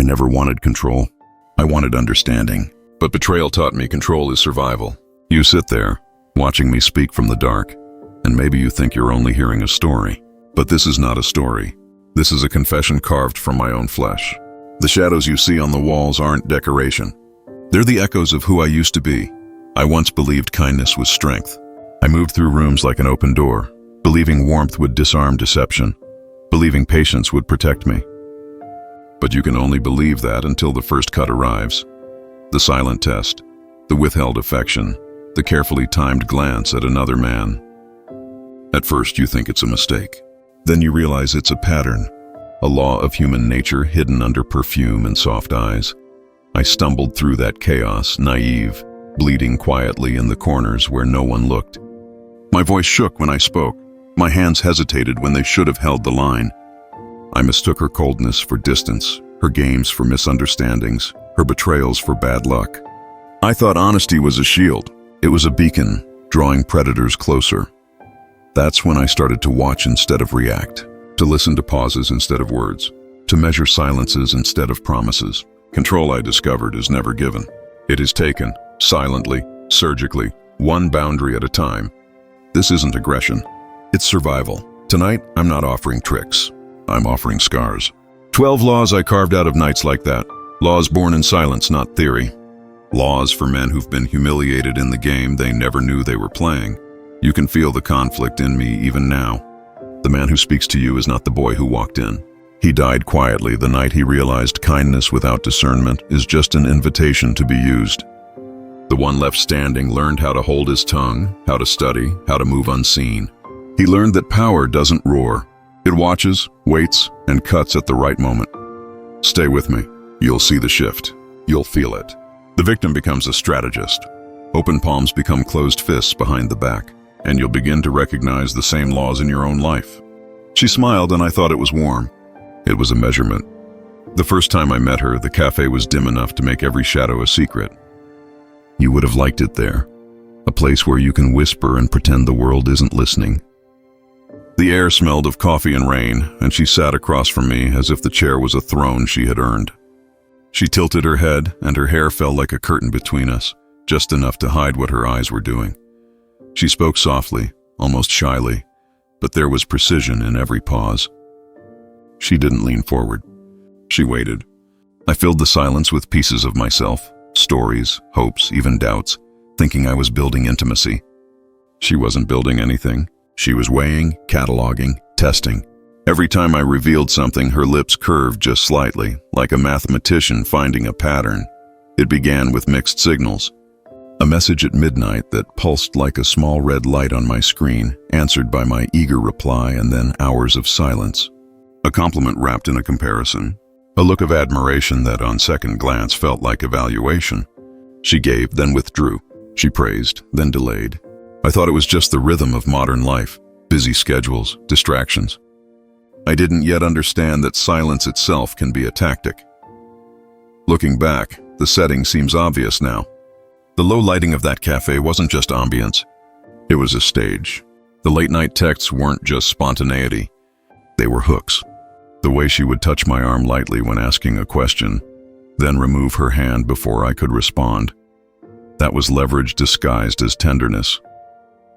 I never wanted control. I wanted understanding. But betrayal taught me control is survival. You sit there, watching me speak from the dark, and maybe you think you're only hearing a story. But this is not a story. This is a confession carved from my own flesh. The shadows you see on the walls aren't decoration. They're the echoes of who I used to be. I once believed kindness was strength. I moved through rooms like an open door, believing warmth would disarm deception, believing patience would protect me. But you can only believe that until the first cut arrives. The silent test, the withheld affection, the carefully timed glance at another man. At first you think it's a mistake. Then you realize it's a pattern, a law of human nature hidden under perfume and soft eyes. I stumbled through that chaos, naive, bleeding quietly in the corners where no one looked. My voice shook when I spoke. My hands hesitated when they should have held the line. I mistook her coldness for distance, her games for misunderstandings, her betrayals for bad luck. I thought honesty was a shield. It was a beacon, drawing predators closer. That's when I started to watch instead of react, to listen to pauses instead of words, to measure silences instead of promises. Control, I discovered, is never given. It is taken, silently, surgically, one boundary at a time. This isn't aggression. It's survival. Tonight, I'm not offering tricks. I'm offering scars. 12 laws I carved out of nights like that. Laws born in silence, not theory. Laws for men who've been humiliated in the game they never knew they were playing. You can feel the conflict in me even now. The man who speaks to you is not the boy who walked in. He died quietly the night he realized kindness without discernment is just an invitation to be used. The one left standing learned how to hold his tongue, how to study, how to move unseen. He learned that power doesn't roar. It watches, waits, and cuts at the right moment. Stay with me. You'll see the shift. You'll feel it. The victim becomes a strategist. Open palms become closed fists behind the back, and you'll begin to recognize the same laws in your own life. She smiled, and I thought it was warm. It was a measurement. The first time I met her, the cafe was dim enough to make every shadow a secret. You would have liked it there. A place where you can whisper and pretend the world isn't listening. The air smelled of coffee and rain, and she sat across from me as if the chair was a throne she had earned. She tilted her head, and her hair fell like a curtain between us, just enough to hide what her eyes were doing. She spoke softly, almost shyly, but there was precision in every pause. She didn't lean forward. She waited. I filled the silence with pieces of myself, stories, hopes, even doubts, thinking I was building intimacy. She wasn't building anything. She was weighing, cataloging, testing. Every time I revealed something, her lips curved just slightly, like a mathematician finding a pattern. It began with mixed signals. A message at midnight that pulsed like a small red light on my screen, answered by my eager reply, and then hours of silence. A compliment wrapped in a comparison. A look of admiration that on second glance felt like evaluation. She gave, then withdrew. She praised, then delayed. I thought it was just the rhythm of modern life, busy schedules, distractions. I didn't yet understand that silence itself can be a tactic. Looking back, the setting seems obvious now. The low lighting of that cafe wasn't just ambience. It was a stage. The late-night texts weren't just spontaneity. They were hooks. The way she would touch my arm lightly when asking a question, then remove her hand before I could respond. That was leverage disguised as tenderness.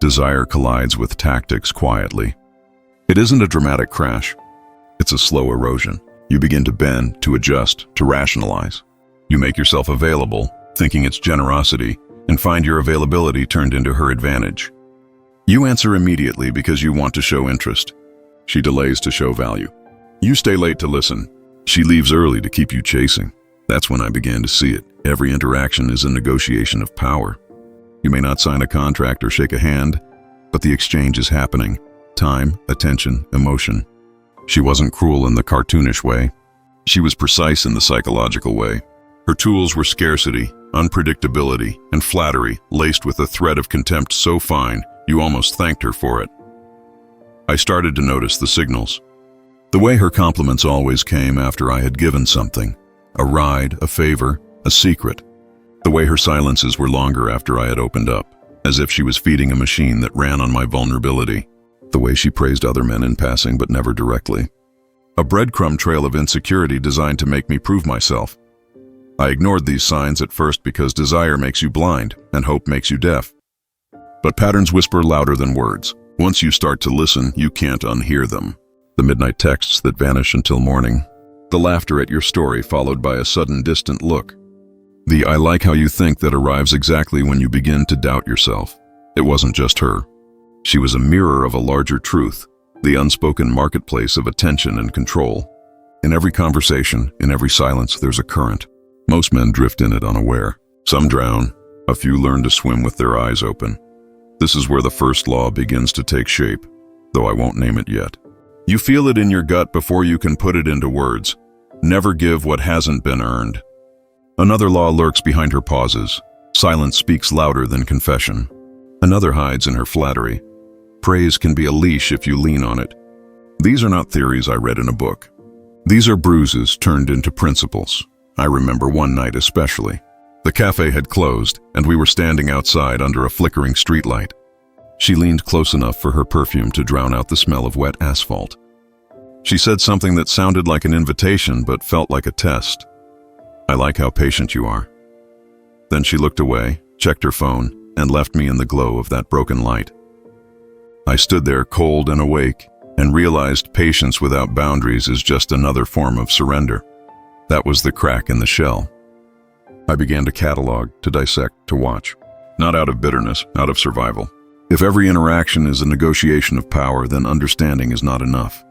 Desire collides with tactics quietly. It isn't a dramatic crash. It's a slow erosion. You begin to bend, to adjust, to rationalize. You make yourself available, thinking it's generosity, and find your availability turned into her advantage. You answer immediately because you want to show interest. She delays to show value. You stay late to listen. She leaves early to keep you chasing. That's when I began to see it. Every interaction is a negotiation of power. You may not sign a contract or shake a hand, but the exchange is happening. Time, attention, emotion. She wasn't cruel in the cartoonish way. She was precise in the psychological way. Her tools were scarcity, unpredictability, and flattery, laced with a thread of contempt so fine you almost thanked her for it. I started to notice the signals. The way her compliments always came after I had given something. A ride, a favor, a secret. The way her silences were longer after I had opened up, as if she was feeding a machine that ran on my vulnerability. The way she praised other men in passing but never directly. A breadcrumb trail of insecurity designed to make me prove myself. I ignored these signs at first because desire makes you blind and hope makes you deaf. But patterns whisper louder than words. Once you start to listen, you can't unhear them. The midnight texts that vanish until morning. The laughter at your story followed by a sudden distant look. The "I like how you think" that arrives exactly when you begin to doubt yourself. It wasn't just her. She was a mirror of a larger truth, the unspoken marketplace of attention and control. In every conversation, in every silence, there's a current. Most men drift in it unaware. Some drown. A few learn to swim with their eyes open. This is where the first law begins to take shape, though I won't name it yet. You feel it in your gut before you can put it into words. Never give what hasn't been earned. Another law lurks behind her pauses. Silence speaks louder than confession. Another hides in her flattery. Praise can be a leash if you lean on it. These are not theories I read in a book. These are bruises turned into principles. I remember one night especially. The cafe had closed, and we were standing outside under a flickering streetlight. She leaned close enough for her perfume to drown out the smell of wet asphalt. She said something that sounded like an invitation but felt like a test. "I like how patient you are." Then she looked away, checked her phone, and left me in the glow of that broken light. I stood there cold and awake, and realized patience without boundaries is just another form of surrender. That was the crack in the shell. I began to catalog, to dissect, to watch. Not out of bitterness, out of survival. If every interaction is a negotiation of power, then understanding is not enough.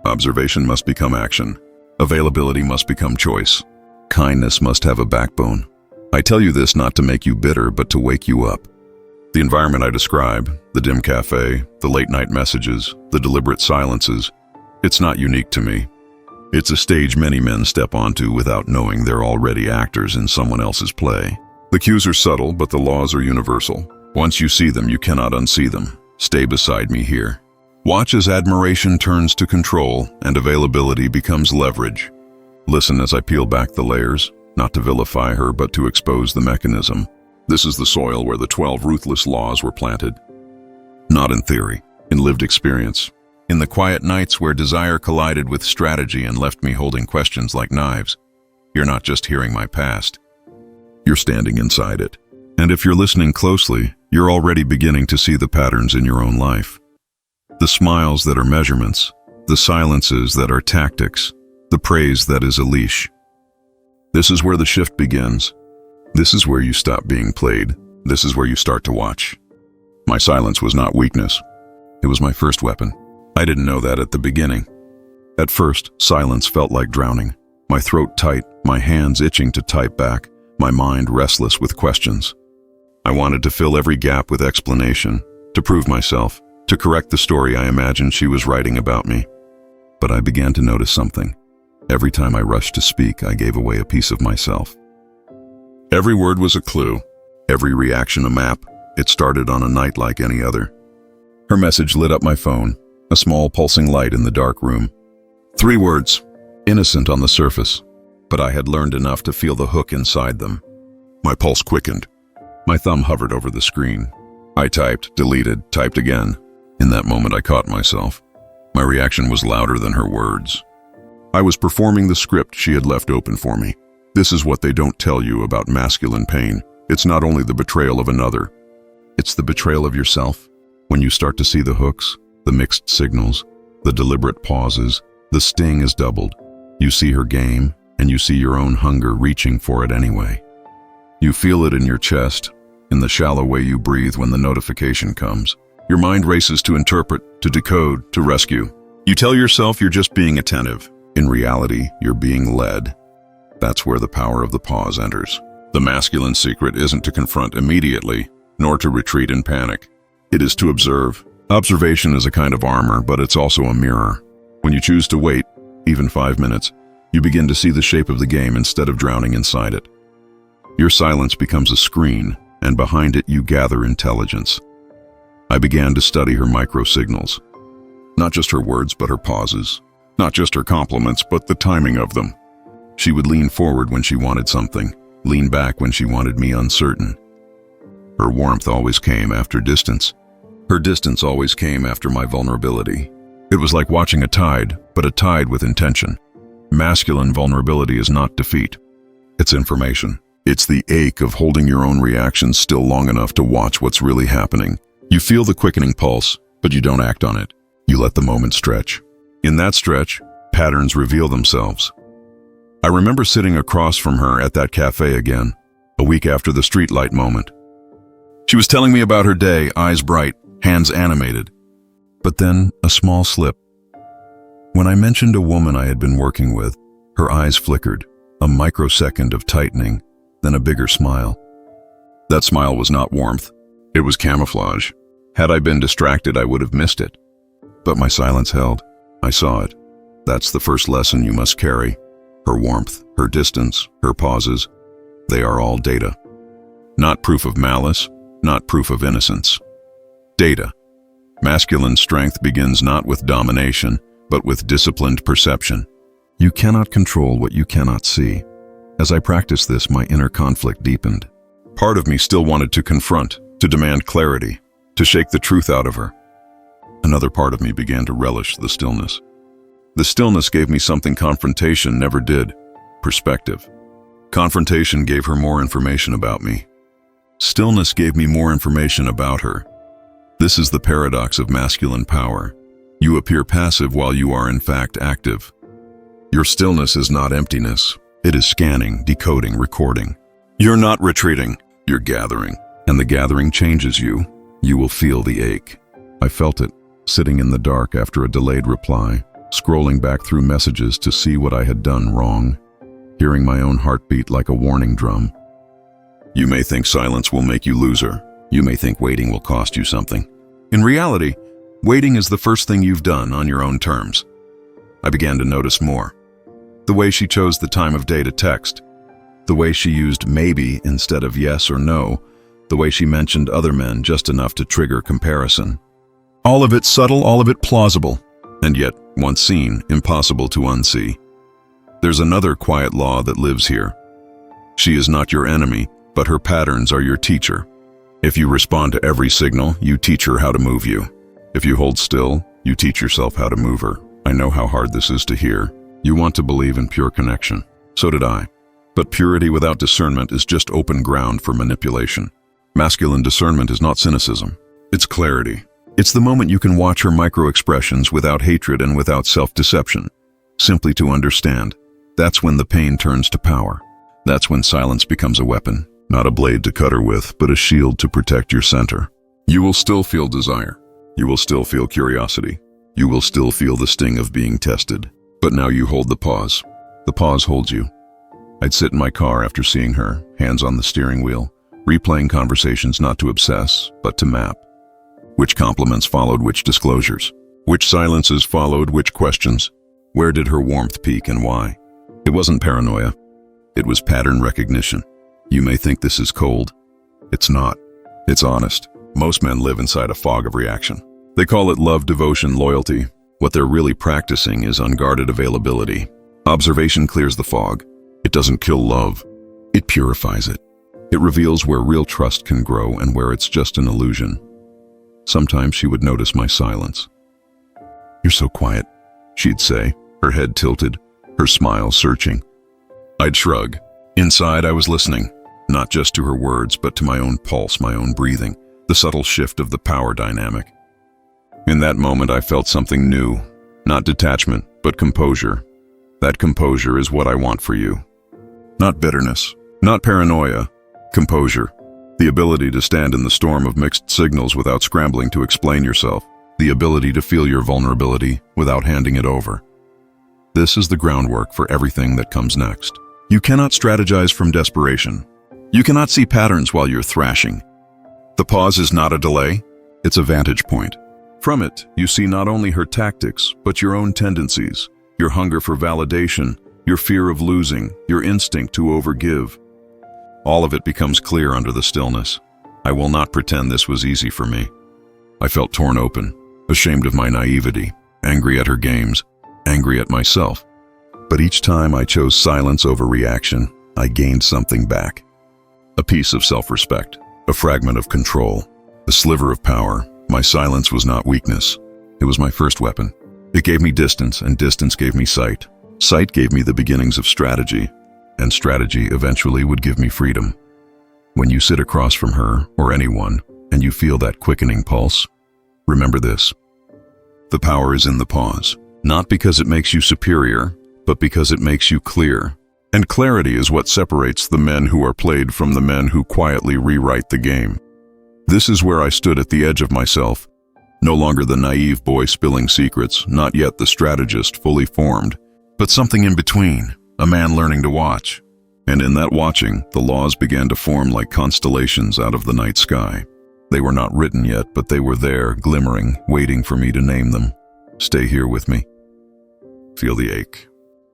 Observation must become action. Availability must become choice. Kindness must have a backbone. I tell you this not to make you bitter, but to wake you up. The environment I describe, the dim cafe, the late-night messages, the deliberate silences, it's not unique to me. It's a stage many men step onto without knowing they're already actors in someone else's play. The cues are subtle, but the laws are universal. Once you see them, you cannot unsee them. Stay beside me here. Watch as admiration turns to control and availability becomes leverage. Listen as I peel back the layers, not to vilify her, but to expose the mechanism. This is the soil where the 12 ruthless laws were planted. Not in theory, in lived experience. In the quiet nights where desire collided with strategy and left me holding questions like knives. You're not just hearing my past. You're standing inside it. And if you're listening closely, you're already beginning to see the patterns in your own life. The smiles that are measurements, the silences that are tactics, the praise that is a leash. This is where the shift begins. This is where you stop being played. This is where you start to watch. My silence was not weakness. It was my first weapon. I didn't know that at the beginning. At first, silence felt like drowning. My throat tight, my hands itching to type back, my mind restless with questions. I wanted to fill every gap with explanation, to prove myself, to correct the story I imagined she was writing about me. But I began to notice something. Every time I rushed to speak, I gave away a piece of myself. Every word was a clue, every reaction a map. It started on a night like any other. Her message lit up my phone, a small pulsing light in the dark room. 3 words, innocent on the surface, but I had learned enough to feel the hook inside them. My pulse quickened. My thumb hovered over the screen. I typed, deleted, typed again. In that moment, I caught myself. My reaction was louder than her words. I was performing the script she had left open for me. This is what they don't tell you about masculine pain. It's not only the betrayal of another. It's the betrayal of yourself. When you start to see the hooks, the mixed signals, the deliberate pauses, the sting is doubled. You see her game, and you see your own hunger reaching for it anyway. You feel it in your chest, in the shallow way you breathe when the notification comes. Your mind races to interpret, to decode, to rescue. You tell yourself you're just being attentive. In reality, you're being led. That's where the power of the pause enters. The masculine secret isn't to confront immediately, nor to retreat in panic. It is to observe. Observation is a kind of armor, but it's also a mirror. When you choose to wait, even 5 minutes, you begin to see the shape of the game instead of drowning inside it. Your silence becomes a screen, and behind it you gather intelligence. I began to study her micro-signals. Not just her words, but her pauses. Not just her compliments, but the timing of them. She would lean forward when she wanted something, lean back when she wanted me uncertain. Her warmth always came after distance. Her distance always came after my vulnerability. It was like watching a tide, but a tide with intention. Masculine vulnerability is not defeat. It's information. It's the ache of holding your own reactions still long enough to watch what's really happening. You feel the quickening pulse, but you don't act on it. You let the moment stretch. In that stretch, patterns reveal themselves. I remember sitting across from her at that cafe again, a week after the streetlight moment. She was telling me about her day, eyes bright, hands animated. But then, a small slip. When I mentioned a woman I had been working with, her eyes flickered, a microsecond of tightening, then a bigger smile. That smile was not warmth. It was camouflage. Had I been distracted, I would have missed it. But my silence held. I saw it. That's the first lesson you must carry. Her warmth, her distance, her pauses, they are all data. Not proof of malice, not proof of innocence. Data. Masculine strength begins not with domination, but with disciplined perception. You cannot control what you cannot see. As I practiced this, my inner conflict deepened. Part of me still wanted to confront, to demand clarity, to shake the truth out of her. Another part of me began to relish the stillness. The stillness gave me something confrontation never did: perspective. Confrontation gave her more information about me. Stillness gave me more information about her. This is the paradox of masculine power. You appear passive while you are in fact active. Your stillness is not emptiness. It is scanning, decoding, recording. You're not retreating, you're gathering. And the gathering changes you. You will feel the ache. I felt it, sitting in the dark after a delayed reply, scrolling back through messages to see what I had done wrong, hearing my own heartbeat like a warning drum. You may think silence will make you loser. You may think waiting will cost you something. In reality, waiting is the first thing you've done on your own terms. I began to notice more. The way she chose the time of day to text. The way she used maybe instead of yes or no. The way she mentioned other men just enough to trigger comparison. All of it subtle, all of it plausible. And yet, once seen, impossible to unsee. There's another quiet law that lives here. She is not your enemy, but her patterns are your teacher. If you respond to every signal, you teach her how to move you. If you hold still, you teach yourself how to move her. I know how hard this is to hear. You want to believe in pure connection. So did I. But purity without discernment is just open ground for manipulation. Masculine discernment is not cynicism. It's clarity. It's the moment you can watch her micro-expressions without hatred and without self-deception. Simply to understand. That's when the pain turns to power. That's when silence becomes a weapon. Not a blade to cut her with, but a shield to protect your center. You will still feel desire. You will still feel curiosity. You will still feel the sting of being tested. But now you hold the pause. The pause holds you. I'd sit in my car after seeing her, hands on the steering wheel, replaying conversations not to obsess, but to map. Which compliments followed which disclosures? Which silences followed which questions? Where did her warmth peak and why? It wasn't paranoia. It was pattern recognition. You may think this is cold. It's not. It's honest. Most men live inside a fog of reaction. They call it love, devotion, loyalty. What they're really practicing is unguarded availability. Observation clears the fog. It doesn't kill love. It purifies it. It reveals where real trust can grow and where it's just an illusion. Sometimes she would notice my silence. "You're so quiet," she'd say, her head tilted, her smile searching. I'd shrug. Inside, I was listening, not just to her words, but to my own pulse, my own breathing, the subtle shift of the power dynamic. In that moment, I felt something new, not detachment, but composure. That composure is what I want for you. Not bitterness, not paranoia, composure. The ability to stand in the storm of mixed signals without scrambling to explain yourself. The ability to feel your vulnerability without handing it over. This is the groundwork for everything that comes next. You cannot strategize from desperation. You cannot see patterns while you're thrashing. The pause is not a delay, it's a vantage point. From it, you see not only her tactics, but your own tendencies, your hunger for validation, your fear of losing, your instinct to overgive. All of it becomes clear under the stillness. I will not pretend this was easy for me. I felt torn open, ashamed of my naivety, angry at her games, angry at myself. But each time I chose silence over reaction, I gained something back. A piece of self-respect, a fragment of control, a sliver of power. My silence was not weakness. It was my first weapon. It gave me distance, and distance gave me sight. Sight gave me the beginnings of strategy, and strategy eventually would give me freedom. When you sit across from her, or anyone, and you feel that quickening pulse, remember this. The power is in the pause, not because it makes you superior, but because it makes you clear. And clarity is what separates the men who are played from the men who quietly rewrite the game. This is where I stood at the edge of myself, no longer the naive boy spilling secrets, not yet the strategist fully formed, but something in between, a man learning to watch. And in that watching, the laws began to form like constellations out of the night sky. They were not written yet, but they were there, glimmering, waiting for me to name them. Stay here with me. Feel the ache.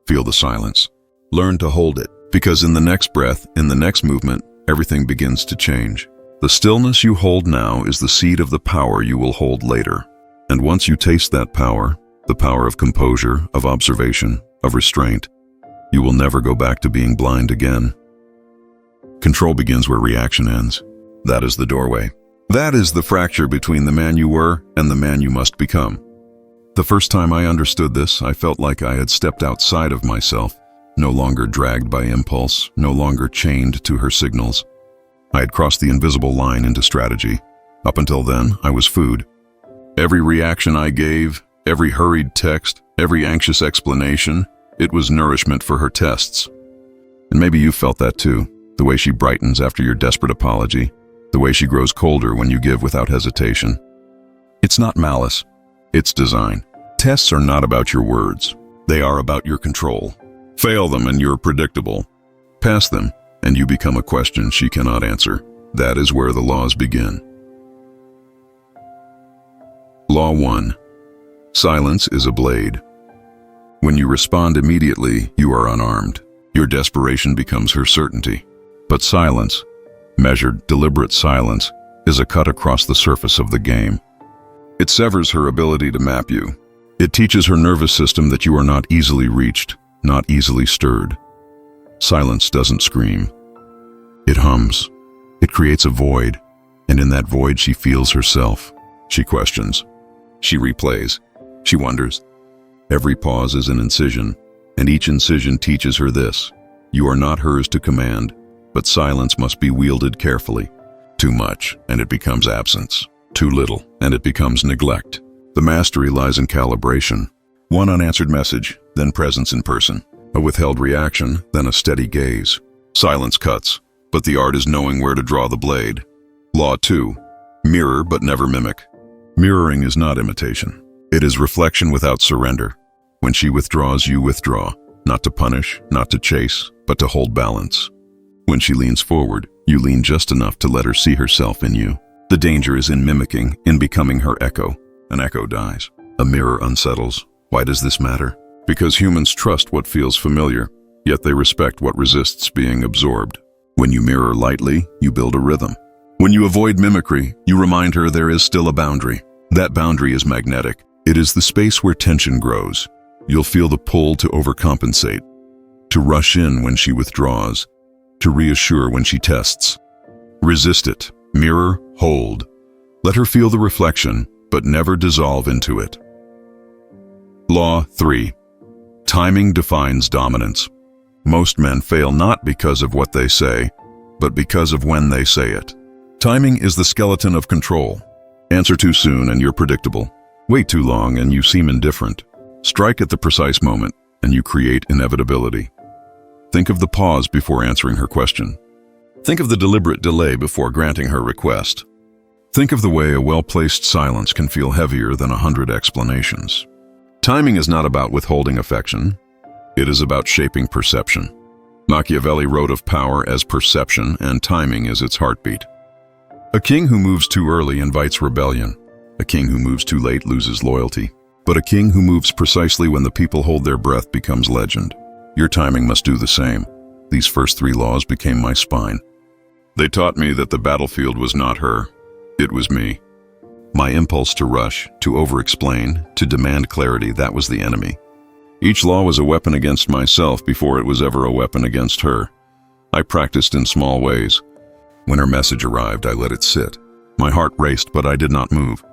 Feel the silence. Learn to hold it, because in the next breath, in the next movement, everything begins to change. The stillness you hold now is the seed of the power you will hold later. And once you taste that power, the power of composure, of observation, of restraint, you will never go back to being blind again. Control begins where reaction ends. That is the doorway. That is the fracture between the man you were and the man you must become. The first time I understood this, I felt like I had stepped outside of myself, no longer dragged by impulse, no longer chained to her signals. I had crossed the invisible line into strategy. Up until then, I was food. Every reaction I gave, every hurried text, every anxious explanation, it was nourishment for her tests. And maybe you felt that too, the way she brightens after your desperate apology, the way she grows colder when you give without hesitation. It's not malice, it's design. Tests are not about your words, they are about your control. Fail them and you're predictable. Pass them and you become a question she cannot answer. That is where the laws begin. Law 1. Silence is a blade. When you respond immediately, you are unarmed. Your desperation becomes her certainty. But silence, measured, deliberate silence, is a cut across the surface of the game. It severs her ability to map you. It teaches her nervous system that you are not easily reached, not easily stirred. Silence doesn't scream. It hums. It creates a void, and in that void she feels herself. She questions. She replays. She wonders. Every pause is an incision, and each incision teaches her this. You are not hers to command, but silence must be wielded carefully. Too much, and it becomes absence. Too little, and it becomes neglect. The mastery lies in calibration. One unanswered message, then presence in person. A withheld reaction, then a steady gaze. Silence cuts, but the art is knowing where to draw the blade. Law 2. Mirror but never mimic. Mirroring is not imitation. It is reflection without surrender. When she withdraws, you withdraw. Not to punish, not to chase, but to hold balance. When she leans forward, you lean just enough to let her see herself in you. The danger is in mimicking, in becoming her echo. An echo dies. A mirror unsettles. Why does this matter? Because humans trust what feels familiar, yet they respect what resists being absorbed. When you mirror lightly, you build a rhythm. When you avoid mimicry, you remind her there is still a boundary. That boundary is magnetic. It is the space where tension grows. You'll feel the pull to overcompensate, to rush in when she withdraws, to reassure when she tests. Resist it. Mirror, hold. Let her feel the reflection, but never dissolve into it. Law 3. Timing defines dominance. Most men fail not because of what they say, but because of when they say it. Timing is the skeleton of control. Answer too soon and you're predictable. Wait too long and you seem indifferent. Strike at the precise moment and you create inevitability. Think of the pause before answering her question. Think of the deliberate delay before granting her request. Think of the way a well-placed silence can feel heavier than 100 explanations. Timing is not about withholding affection. It is about shaping perception. Machiavelli wrote of power as perception and timing as its heartbeat. A king who moves too early invites rebellion. A king who moves too late loses loyalty. But a king who moves precisely when the people hold their breath becomes legend. Your timing must do the same. These first 3 laws became my spine. They taught me that the battlefield was not her. It was me. My impulse to rush, to over-explain, to demand clarity, that was the enemy. Each law was a weapon against myself before it was ever a weapon against her. I practiced in small ways. When her message arrived, I let it sit. My heart raced, but I did not move.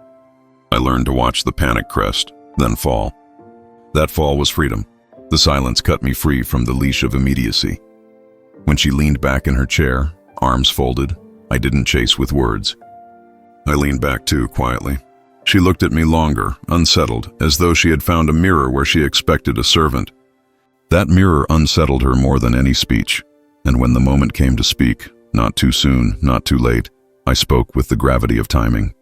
I learned to watch the panic crest, then fall. That fall was freedom. The silence cut me free from the leash of immediacy. When she leaned back in her chair, arms folded, I didn't chase with words. I leaned back too, quietly. She looked at me longer, unsettled, as though she had found a mirror where she expected a servant. That mirror unsettled her more than any speech, and when the moment came to speak, not too soon, not too late, I spoke with the gravity of timing.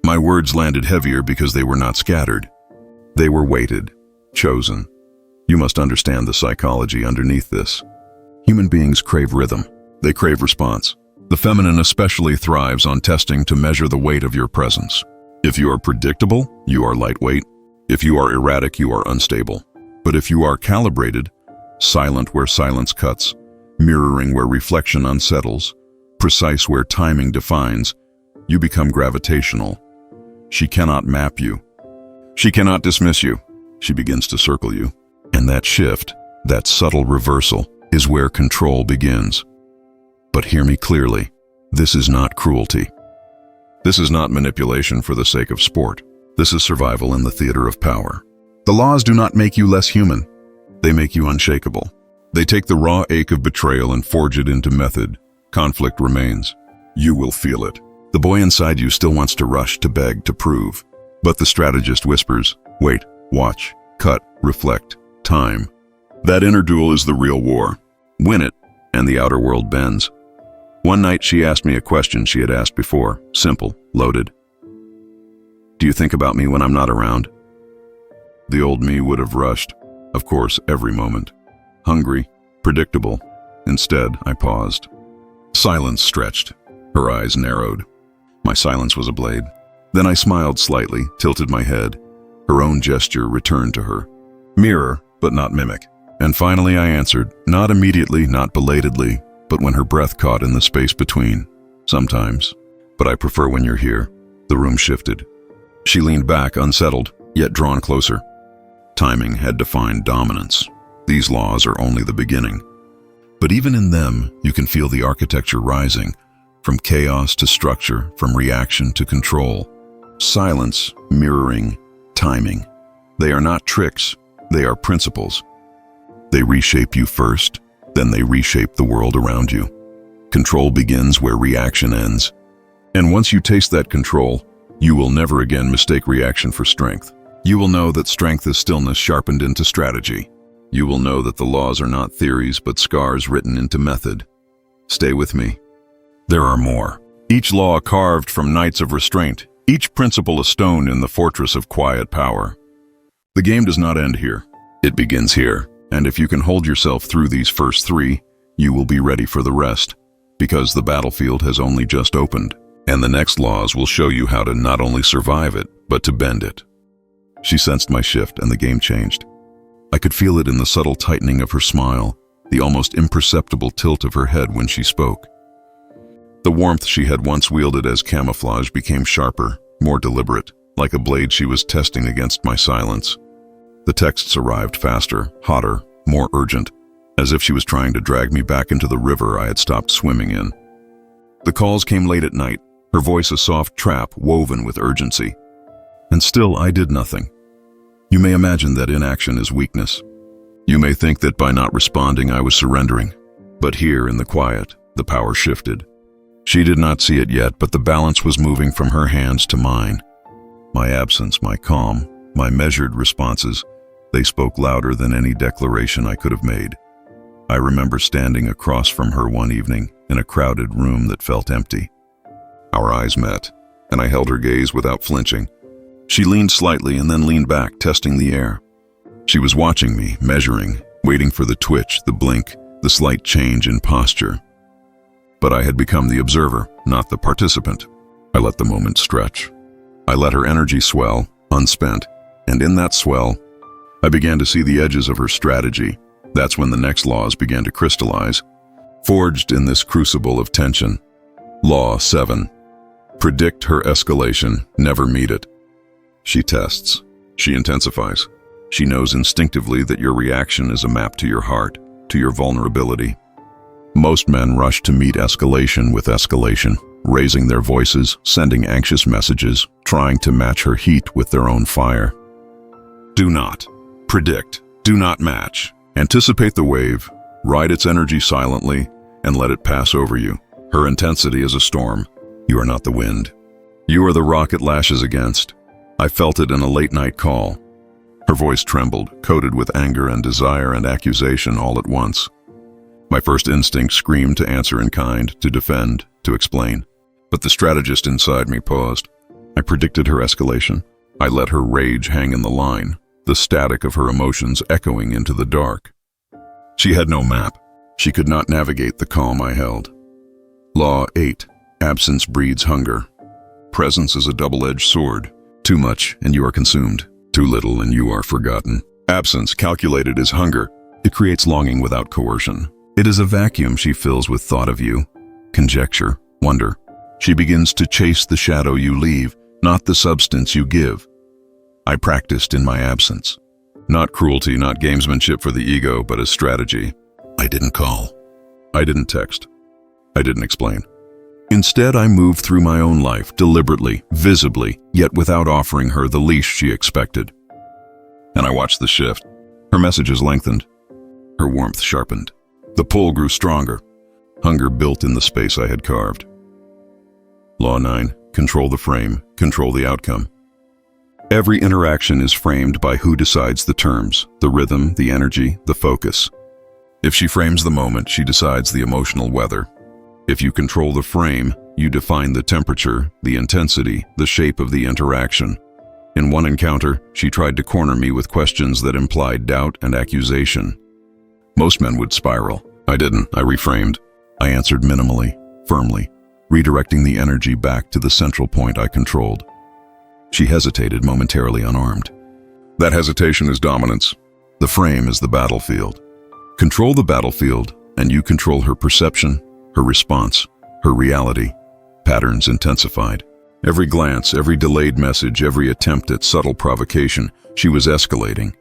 My words landed heavier because they were not scattered. They were weighted, chosen. You must understand the psychology underneath this. Human beings crave rhythm. They crave response. The feminine especially thrives on testing to measure the weight of your presence. If you are predictable, you are lightweight. If you are erratic, you are unstable. But if you are calibrated, silent where silence cuts, mirroring where reflection unsettles, precise where timing defines, you become gravitational. She cannot map you. She cannot dismiss you. She begins to circle you. And that shift, that subtle reversal, is where control begins. But hear me clearly, this is not cruelty. This is not manipulation for the sake of sport. This is survival in the theater of power. The laws do not make you less human. They make you unshakable. They take the raw ache of betrayal and forge it into method. Conflict remains. You will feel it. The boy inside you still wants to rush, to beg, to prove. But the strategist whispers, wait, watch, cut, reflect, time. That inner duel is the real war. Win it, and the outer world bends. One night she asked me a question she had asked before, simple, loaded. Do you think about me when I'm not around? The old me would have rushed, of course, every moment. Hungry, predictable. Instead, I paused. Silence stretched. Her eyes narrowed. My silence was a blade. Then I smiled slightly, tilted my head. Her own gesture returned to her. Mirror, but not mimic. And finally I answered, not immediately, not belatedly, but when her breath caught in the space between. Sometimes. But I prefer when you're here. The room shifted. She leaned back, unsettled, yet drawn closer. Timing had defined dominance. These laws are only the beginning. But even in them, you can feel the architecture rising, from chaos to structure, from reaction to control. Silence, mirroring, timing. They are not tricks, they are principles. They reshape you first, then they reshape the world around you. Control begins where reaction ends. And once you taste that control, you will never again mistake reaction for strength. You will know that strength is stillness sharpened into strategy. You will know that the laws are not theories, but scars written into method. Stay with me. There are more. Each law carved from nights of restraint, each principle a stone in the fortress of quiet power. The game does not end here. It begins here. And if you can hold yourself through these first three, you will be ready for the rest, because the battlefield has only just opened, and the next laws will show you how to not only survive it, but to bend it. She sensed my shift, and the game changed. I could feel it in the subtle tightening of her smile, the almost imperceptible tilt of her head when she spoke. The warmth she had once wielded as camouflage became sharper, more deliberate, like a blade she was testing against my silence. The texts arrived faster, hotter, more urgent, as if she was trying to drag me back into the river I had stopped swimming in. The calls came late at night, her voice a soft trap woven with urgency. And still I did nothing. You may imagine that inaction is weakness. You may think that by not responding I was surrendering. But here in the quiet, the power shifted. She did not see it yet, but the balance was moving from her hands to mine. My absence, my calm, my measured responses, they spoke louder than any declaration I could have made. I remember standing across from her one evening in a crowded room that felt empty. Our eyes met, and I held her gaze without flinching. She leaned slightly and then leaned back, testing the air. She was watching me, measuring, waiting for the twitch, the blink, the slight change in posture. But I had become the observer, not the participant. I let the moment stretch. I let her energy swell, unspent, and in that swell, I began to see the edges of her strategy. That's when the next laws began to crystallize, forged in this crucible of tension. Law 7. Predict her escalation, never meet it. She tests. She intensifies. She knows instinctively that your reaction is a map to your heart, to your vulnerability. Most men rush to meet escalation with escalation, raising their voices, sending anxious messages, trying to match her heat with their own fire. Do not. Predict. Do not match. Anticipate the wave, ride its energy silently, and let it pass over you. Her intensity is a storm. You are not the wind. You are the rock it lashes against. I felt it in a late-night call. Her voice trembled, coated with anger and desire and accusation all at once. My first instinct screamed to answer in kind, to defend, to explain. But the strategist inside me paused. I predicted her escalation. I let her rage hang in the line, the static of her emotions echoing into the dark. She had no map. She could not navigate the calm I held. Law 8. Absence breeds hunger. Presence is a double-edged sword. Too much, and you are consumed. Too little, and you are forgotten. Absence, calculated as hunger. It creates longing without coercion. It is a vacuum she fills with thought of you, conjecture, wonder. She begins to chase the shadow you leave, not the substance you give. I practiced in my absence. Not cruelty, not gamesmanship for the ego, but a strategy. I didn't call. I didn't text. I didn't explain. Instead, I moved through my own life, deliberately, visibly, yet without offering her the leash she expected. And I watched the shift. Her messages lengthened. Her warmth sharpened. The pull grew stronger. Hunger built in the space I had carved. Law 9. Control the frame, control the outcome. Every interaction is framed by who decides the terms, the rhythm, the energy, the focus. If she frames the moment, she decides the emotional weather. If you control the frame, you define the temperature, the intensity, the shape of the interaction. In one encounter, she tried to corner me with questions that implied doubt and accusation. Most men would spiral. I didn't. I reframed. I answered minimally, firmly, redirecting the energy back to the central point I controlled. She hesitated, momentarily unarmed. That hesitation is dominance. The frame is the battlefield. Control the battlefield, and you control her perception, her response, her reality. Patterns intensified. Every glance, every delayed message, every attempt at subtle provocation, she was escalating.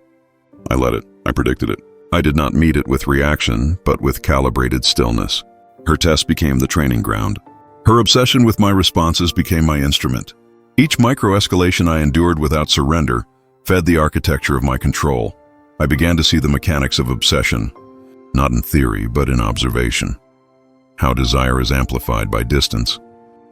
I let it. I predicted it. I did not meet it with reaction, but with calibrated stillness. Her test became the training ground. Her obsession with my responses became my instrument. Each micro-escalation I endured without surrender fed the architecture of my control. I began to see the mechanics of obsession, not in theory, but in observation. How desire is amplified by distance,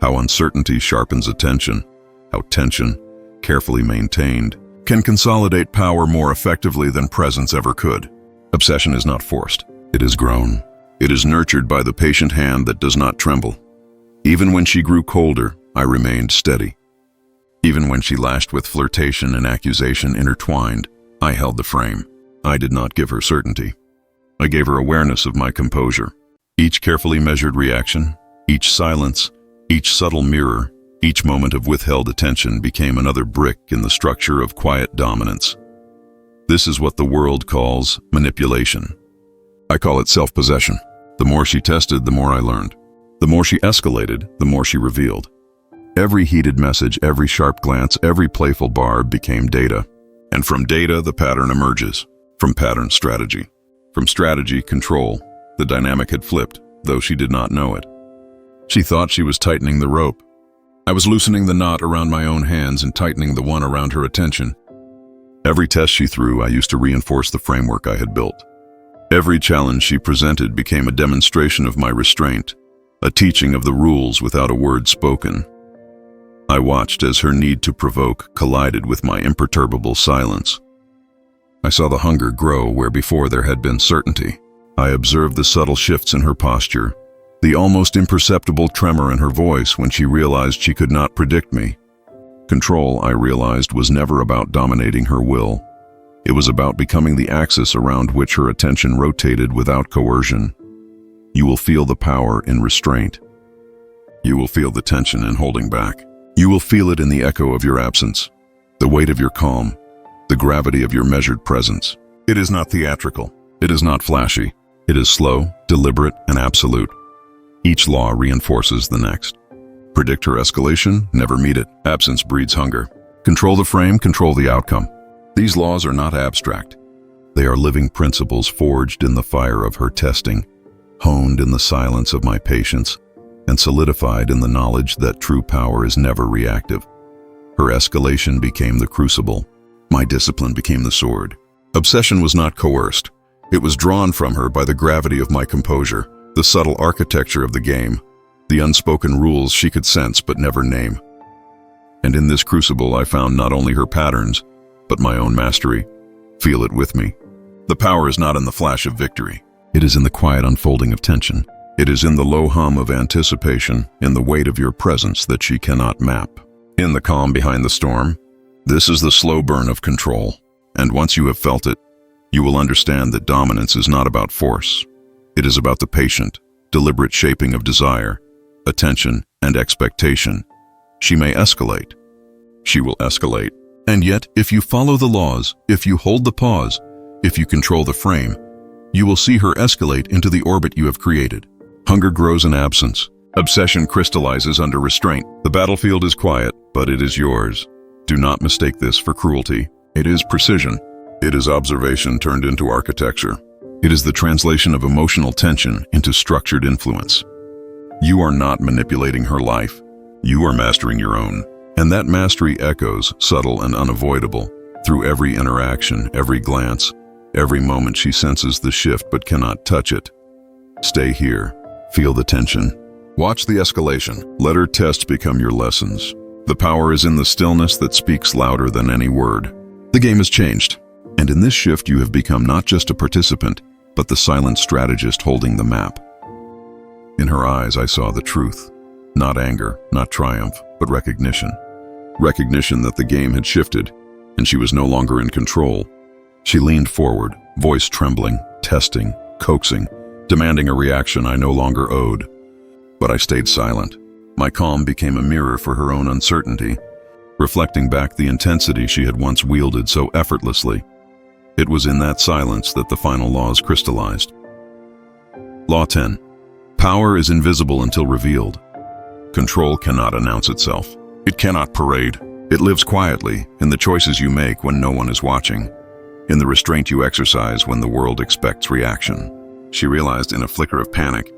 how uncertainty sharpens attention, how tension, carefully maintained, can consolidate power more effectively than presence ever could. Obsession is not forced. It is grown. It is nurtured by the patient hand that does not tremble. Even when she grew colder, I remained steady. Even when she lashed with flirtation and accusation intertwined, I held the frame. I did not give her certainty. I gave her awareness of my composure. Each carefully measured reaction, each silence, each subtle mirror, each moment of withheld attention became another brick in the structure of quiet dominance. This is what the world calls manipulation. I call it self-possession. The more she tested, the more I learned. The more she escalated, the more she revealed. Every heated message, every sharp glance, every playful barb became data. And from data, the pattern emerges. From pattern, strategy. From strategy, control. The dynamic had flipped, though she did not know it. She thought she was tightening the rope. I was loosening the knot around my own hands and tightening the one around her attention. Every test she threw, I used to reinforce the framework I had built. Every challenge she presented became a demonstration of my restraint, a teaching of the rules without a word spoken. I watched as her need to provoke collided with my imperturbable silence. I saw the hunger grow where before there had been certainty. I observed the subtle shifts in her posture, the almost imperceptible tremor in her voice when she realized she could not predict me. Control, I realized, was never about dominating her will. It was about becoming the axis around which her attention rotated without coercion. You will feel the power in restraint. You will feel the tension in holding back. You will feel it in the echo of your absence, the weight of your calm, the gravity of your measured presence. It is not theatrical. It is not flashy. It is slow, deliberate, and absolute. Each law reinforces the next. Predict her escalation, never meet it. Absence breeds hunger. Control the frame, control the outcome. These laws are not abstract. They are living principles forged in the fire of her testing, honed in the silence of my patience, and solidified in the knowledge that true power is never reactive. Her escalation became the crucible. My discipline became the sword. Obsession was not coerced. It was drawn from her by the gravity of my composure, the subtle architecture of the game, the unspoken rules she could sense but never name. And in this crucible I found not only her patterns, but my own mastery. Feel it with me. The power is not in the flash of victory. It is in the quiet unfolding of tension. It is in the low hum of anticipation, in the weight of your presence that she cannot map. In the calm behind the storm, this is the slow burn of control. And once you have felt it, you will understand that dominance is not about force. It is about the patient, deliberate shaping of desire, attention, and expectation. She may escalate. She will escalate. And yet, if you follow the laws, if you hold the pause, if you control the frame, you will see her escalate into the orbit you have created. Hunger grows in absence. Obsession crystallizes under restraint. The battlefield is quiet, but it is yours. Do not mistake this for cruelty. It is precision. It is observation turned into architecture. It is the translation of emotional tension into structured influence. You are not manipulating her life. You are mastering your own. And that mastery echoes, subtle and unavoidable, through every interaction, every glance, every moment she senses the shift but cannot touch it. Stay here. Feel the tension. Watch the escalation. Let her tests become your lessons. The power is in the stillness that speaks louder than any word. The game has changed. And in this shift you have become not just a participant, but the silent strategist holding the map. In her eyes I saw the truth. Not anger, not triumph, but recognition. Recognition that the game had shifted, and she was no longer in control. She leaned forward, voice trembling, testing, coaxing, demanding a reaction I no longer owed. But I stayed silent. My calm became a mirror for her own uncertainty, reflecting back the intensity she had once wielded so effortlessly. It was in that silence that the final laws crystallized. Law 10. Power is invisible until revealed. Control cannot announce itself. It cannot parade. It lives quietly in the choices you make when no one is watching, in the restraint you exercise when the world expects reaction. She realized in a flicker of panic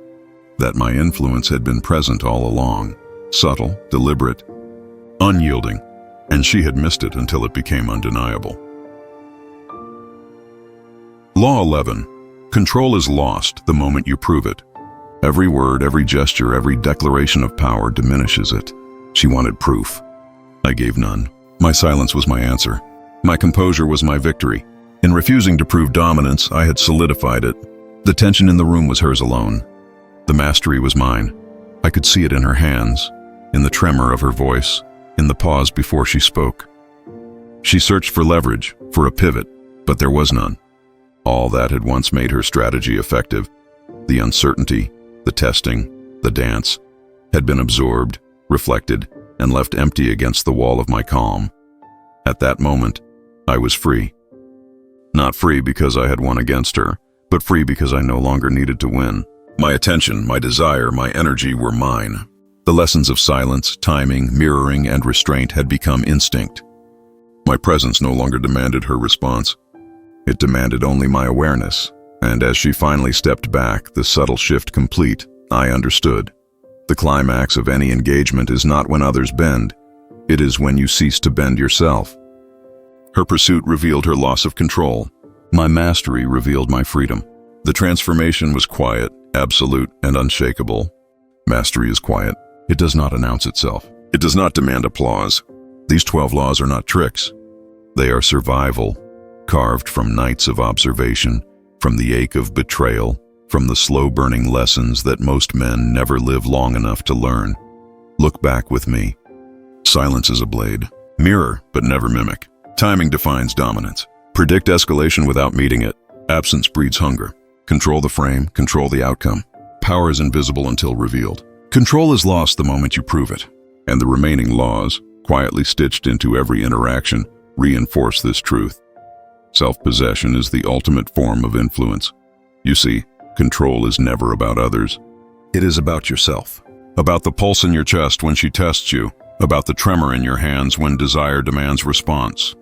that my influence had been present all along, subtle, deliberate, unyielding, and she had missed it until it became undeniable. Law 11. Control is lost the moment you prove it. Every word, every gesture, every declaration of power diminishes it. She wanted proof. I gave none. My silence was my answer. My composure was my victory. In refusing to prove dominance, I had solidified it. The tension in the room was hers alone. The mastery was mine. I could see it in her hands, in the tremor of her voice, in the pause before she spoke. She searched for leverage, for a pivot, but there was none. All that had once made her strategy effective, the uncertainty, the testing, the dance, had been absorbed, reflected, and left empty against the wall of my calm. At that moment, I was free. Not free because I had won against her, but free because I no longer needed to win. My attention, my desire, my energy were mine. The lessons of silence, timing, mirroring, and restraint had become instinct. My presence no longer demanded her response. It demanded only my awareness, and as she finally stepped back, the subtle shift complete, I understood. The climax of any engagement is not when others bend. It is when you cease to bend yourself. Her pursuit revealed her loss of control. My mastery revealed my freedom. The transformation was quiet, absolute, and unshakable. Mastery is quiet. It does not announce itself. It does not demand applause. These 12 laws are not tricks. They are survival, carved from nights of observation, from the ache of betrayal, from the slow-burning lessons that most men never live long enough to learn. Look back with me. Silence is a blade. Mirror, but never mimic. Timing defines dominance. Predict escalation without meeting it. Absence breeds hunger. Control the frame, control the outcome. Power is invisible until revealed. Control is lost the moment you prove it. And the remaining laws, quietly stitched into every interaction, reinforce this truth. Self-possession is the ultimate form of influence. You see, control is never about others. It is about yourself. About the pulse in your chest when she tests you. About the tremor in your hands when desire demands response.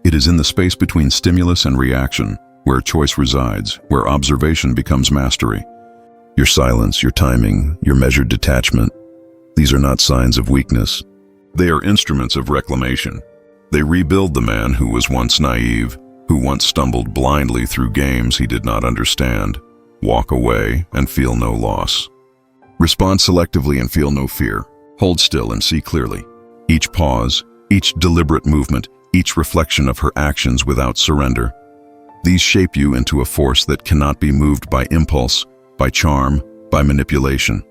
It is in the space between stimulus and reaction, where choice resides, where observation becomes mastery. Your silence, your timing, your measured detachment, these are not signs of weakness. They are instruments of reclamation. They rebuild the man who was once naive, who once stumbled blindly through games he did not understand. Walk away and feel no loss. Respond selectively and feel no fear. Hold still and see clearly. Each pause, each deliberate movement, each reflection of her actions without surrender. These shape you into a force that cannot be moved by impulse, by charm, by manipulation.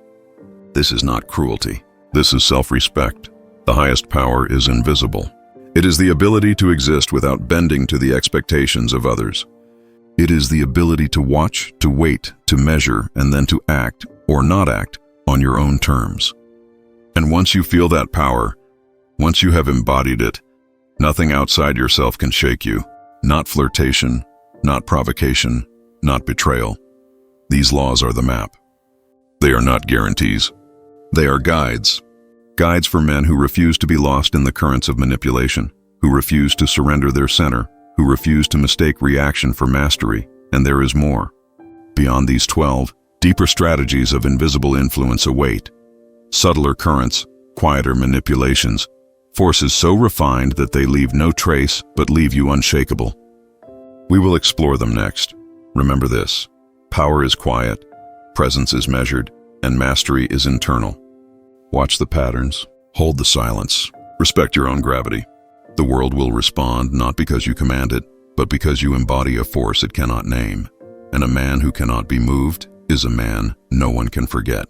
This is not cruelty. This is self-respect. The highest power is invisible. It is the ability to exist without bending to the expectations of others. It is the ability to watch, to wait, to measure, and then to act, or not act, on your own terms. And once you feel that power, once you have embodied it, nothing outside yourself can shake you. Not flirtation, not provocation, not betrayal. These laws are the map. They are not guarantees. They are guides. Guides for men who refuse to be lost in the currents of manipulation, who refuse to surrender their center, who refuse to mistake reaction for mastery. And there is more. Beyond these 12, deeper strategies of invisible influence await. Subtler currents, quieter manipulations, forces so refined that they leave no trace but leave you unshakable. We will explore them next. Remember this: power is quiet, presence is measured, and mastery is internal. Watch the patterns, hold the silence, respect your own gravity. The world will respond not because you command it, but because you embody a force it cannot name. And a man who cannot be moved is a man no one can forget.